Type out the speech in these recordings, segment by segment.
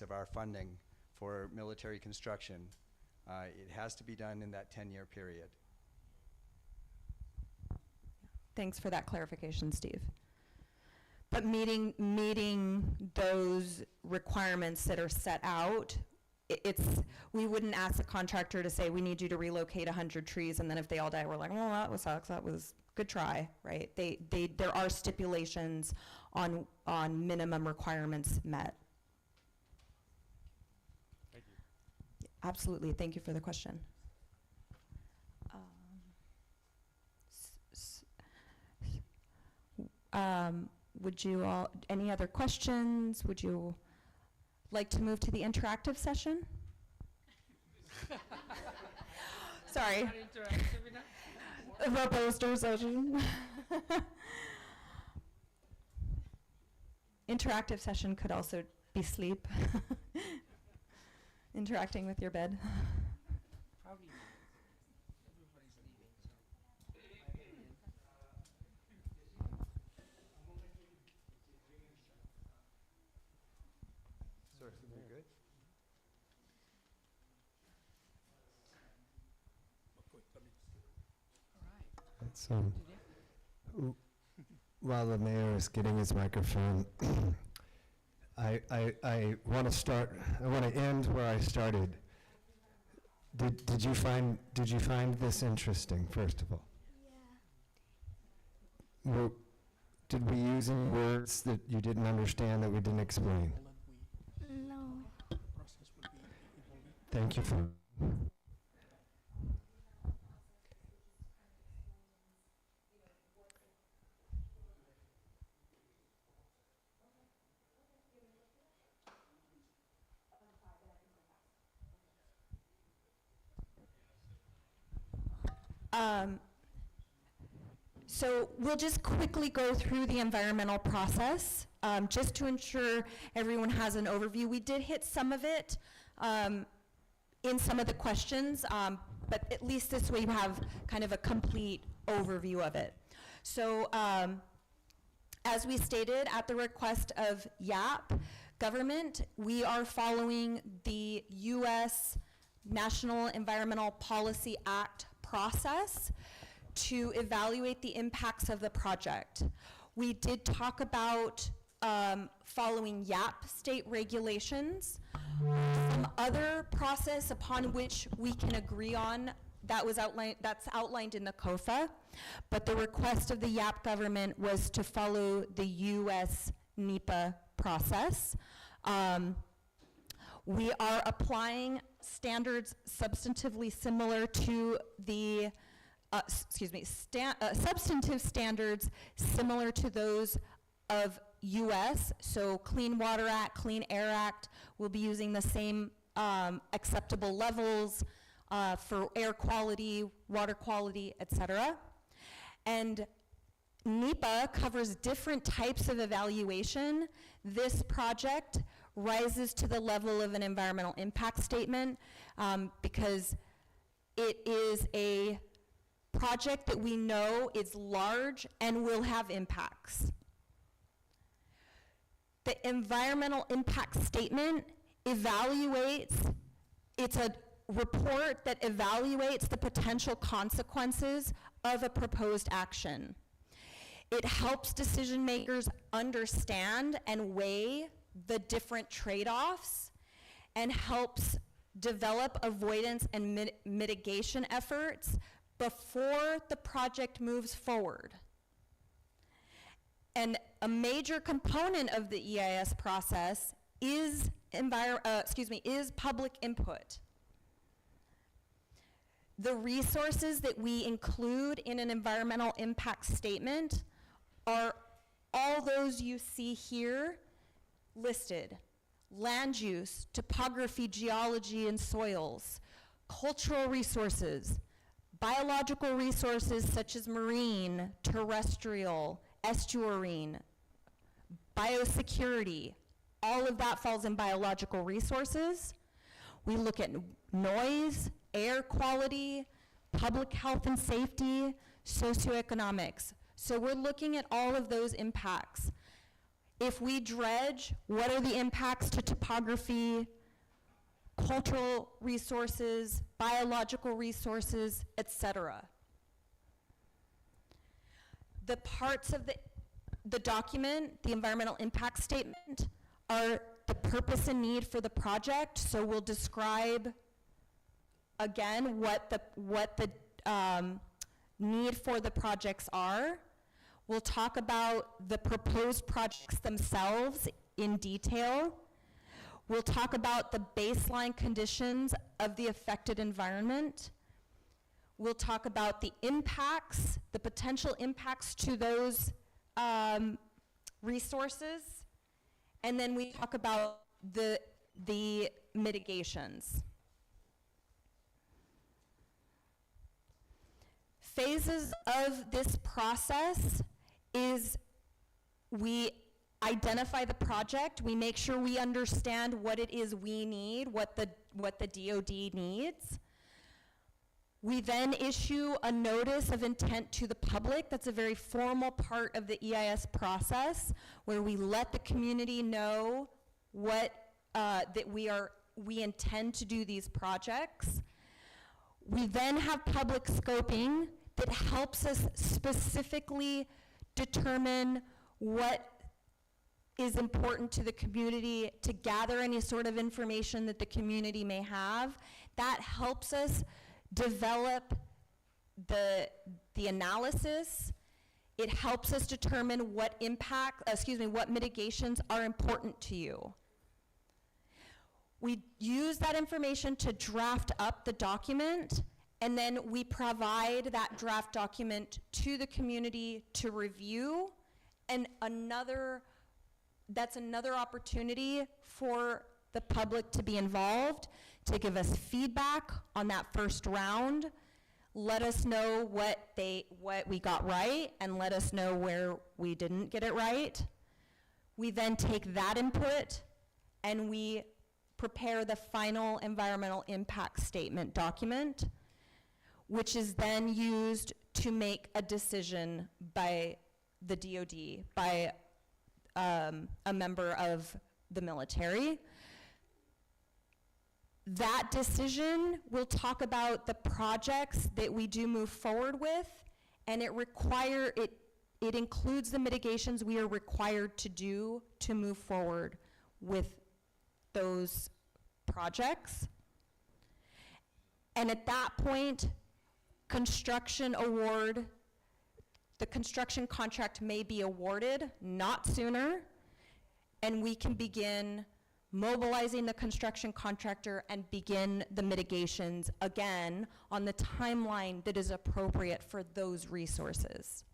of our funding for military construction. It has to be done in that 10-year period. Thanks for that clarification, Steve. But meeting those requirements that are set out, we wouldn't ask the contractor to say, we need you to relocate 100 trees, and then if they all die, we're like, well, that sucks, that was good try, right? There are stipulations on minimum requirements met. Thank you. Absolutely, thank you for the question. Would you all, any other questions? Would you like to move to the interactive session? Sorry. The poster session. Interactive session could also be sleep. Interacting with your bed. Probably everybody's leaving, so. Sir, you're good? All right. So, while the mayor is getting his microphone, I want to end where I started. Did you find this interesting, first of all? Yeah. Well, did we use any words that you didn't understand that we didn't explain? No. Thank you for. So we'll just quickly go through the environmental process, just to ensure everyone has an overview. We did hit some of it in some of the questions, but at least this way you have kind of a complete overview of it. So as we stated, at the request of YAP government, we are following the U.S. National Environmental Policy Act process to evaluate the impacts of the project. We did talk about following YAP state regulations. Some other process upon which we can agree on that's outlined in the COFA, but the request of the YAP government was to follow the U.S. NEPA process. We are applying standards substantively similar to the substantive standards similar to those of U.S. So Clean Water Act, Clean Air Act will be using the same acceptable levels for air quality, water quality, etc. And NEPA covers different types of evaluation. This project rises to the level of an environmental impact statement because it is a project that we know is large and will have impacts. The environmental impact statement evaluates, it's a report that evaluates the potential consequences of a proposed action. It helps decision makers understand and weigh the different trade-offs and helps develop avoidance and mitigation efforts before the project moves forward. And a major component of the EIS process is public input. The resources that we include in an environmental impact statement are all those you see here listed: land use, topography, geology, and soils, cultural resources, biological resources such as marine, terrestrial, estuarine, biosecurity. All of that falls in biological resources. We look at noise, air quality, public health and safety, socioeconomics. So we're looking at all of those impacts. If we dredge, what are the impacts to topography, cultural resources, biological resources, etc.? The parts of the document, the environmental impact statement, are the purpose and need for the project. So we'll describe again what the need for the projects are. We'll talk about the proposed projects themselves in detail. We'll talk about the baseline conditions of the affected environment. We'll talk about the impacts, the potential impacts to those resources. And then we talk about the mitigations. Phases of this process is we identify the project, we make sure we understand what it is we need, what the DoD needs. We then issue a notice of intent to the public. That's a very formal part of the EIS process where we let the community know what that we intend to do these projects. We then have public scoping that helps us specifically determine what is important to the community, to gather any sort of information that the community may have. That helps us develop the analysis. It helps us determine what what mitigations are important to you. We use that information to draft up the document, and then we provide that draft document to the community to review. And that's another opportunity for the public to be involved, to give us feedback on that first round, let us know what we got right, and let us know where we didn't get it right. We then take that input and we prepare the final environmental impact statement document, which is then used to make a decision by the DoD, by a member of the military. That decision will talk about the projects that we do move forward with, and it includes the mitigations we are required to do to move forward with those projects. And at that point, the construction contract may be awarded, not sooner, and we can begin mobilizing the construction contractor and begin the mitigations again on the timeline that is appropriate for those resources.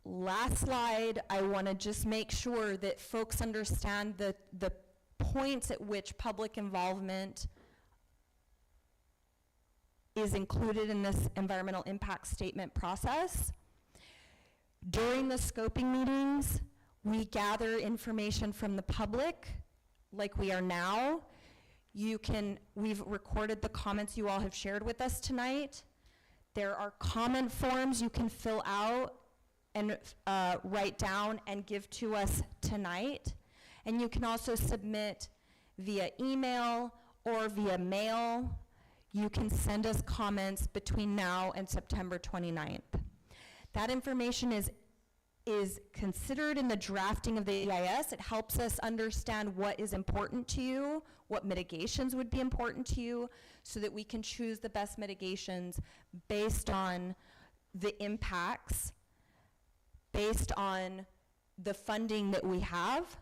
Last slide, I want to just make sure that folks understand the points at which public involvement is included in this environmental impact statement process. During the scoping meetings, we gather information from the public, like we are now. We've recorded the comments you all have shared with us tonight. There are comment forms you can fill out and write down and give to us tonight. And you can also submit via email or via mail. You can send us comments between now and September 29th. That information is considered in the drafting of the EIS. It helps us understand what is important to you, what mitigations would be important to you, so that we can choose the best mitigations based on the impacts, based on the funding that we have.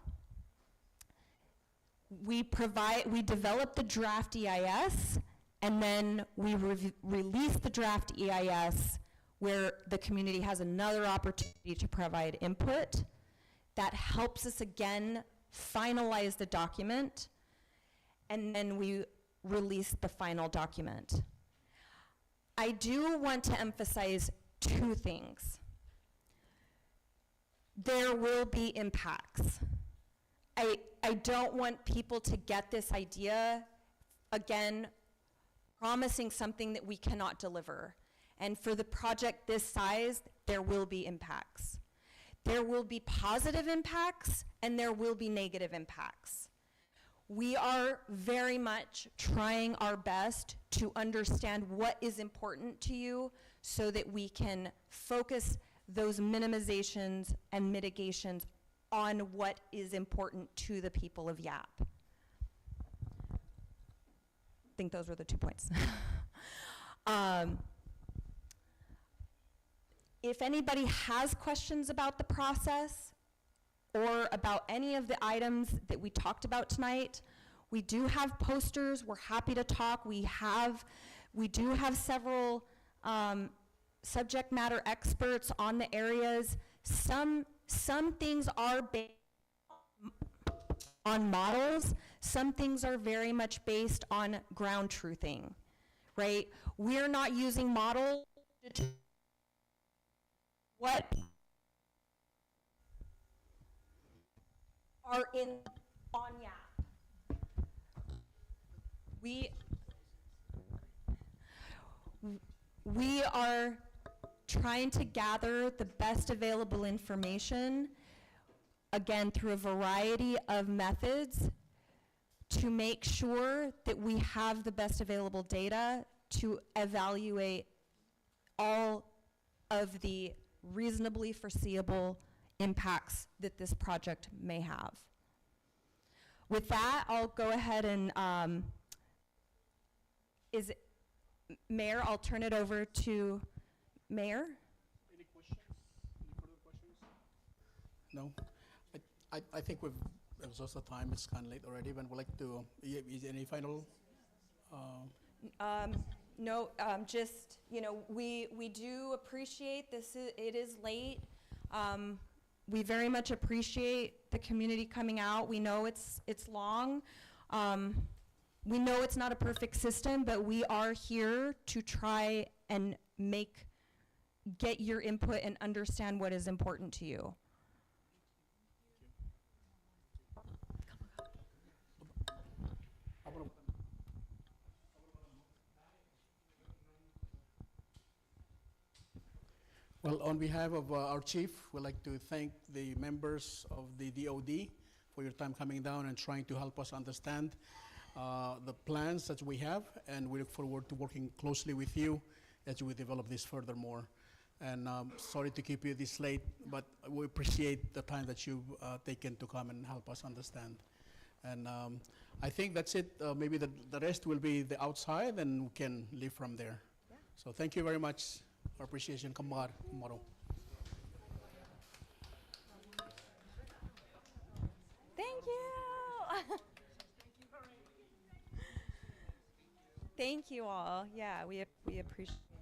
We develop the draft EIS, and then we release the draft EIS where the community has another opportunity to provide input. That helps us again finalize the document, and then we release the final document. I do want to emphasize two things. There will be impacts. I don't want people to get this idea, again, promising something that we cannot deliver. And for the project this size, there will be impacts. There will be positive impacts and there will be negative impacts. We are very much trying our best to understand what is important to you so that we can focus those minimizations and mitigations on what is important to the people of Yap. I think those were the 2 points. If anybody has questions about the process or about any of the items that we talked about tonight, we do have posters. We're happy to talk. We do have several subject matter experts on the areas. Some things are based on models. Some things are very much based on ground truthing, right? We're not using models to what are on Yap. We are trying to gather the best available information, again, through a variety of methods to make sure that we have the best available data to evaluate all of the reasonably foreseeable impacts that this project may have. With that, I'll go ahead and, Mayor, I'll turn it over to Mayor. Any questions? Any further questions? No? I think we've exhausted time. It's kind of late already, but we'd like to, is there any final? No, just, we do appreciate this. It is late. We very much appreciate the community coming out. We know it's long. We know it's not a perfect system, but we are here to try and get your input and understand what is important to you. Well, on behalf of our chief, we'd like to thank the members of the DOD for your time coming down and trying to help us understand the plans that we have, and we look forward to working closely with you as we develop this furthermore. And sorry to keep you this late, but we appreciate the time that you've taken to come and help us understand. And I think that's it. Maybe the rest will be the outside, and we can leave from there. Yeah. So thank you very much. Our appreciation. Kamar, tomorrow. Thank you. Thank you all. Yeah, we appreciate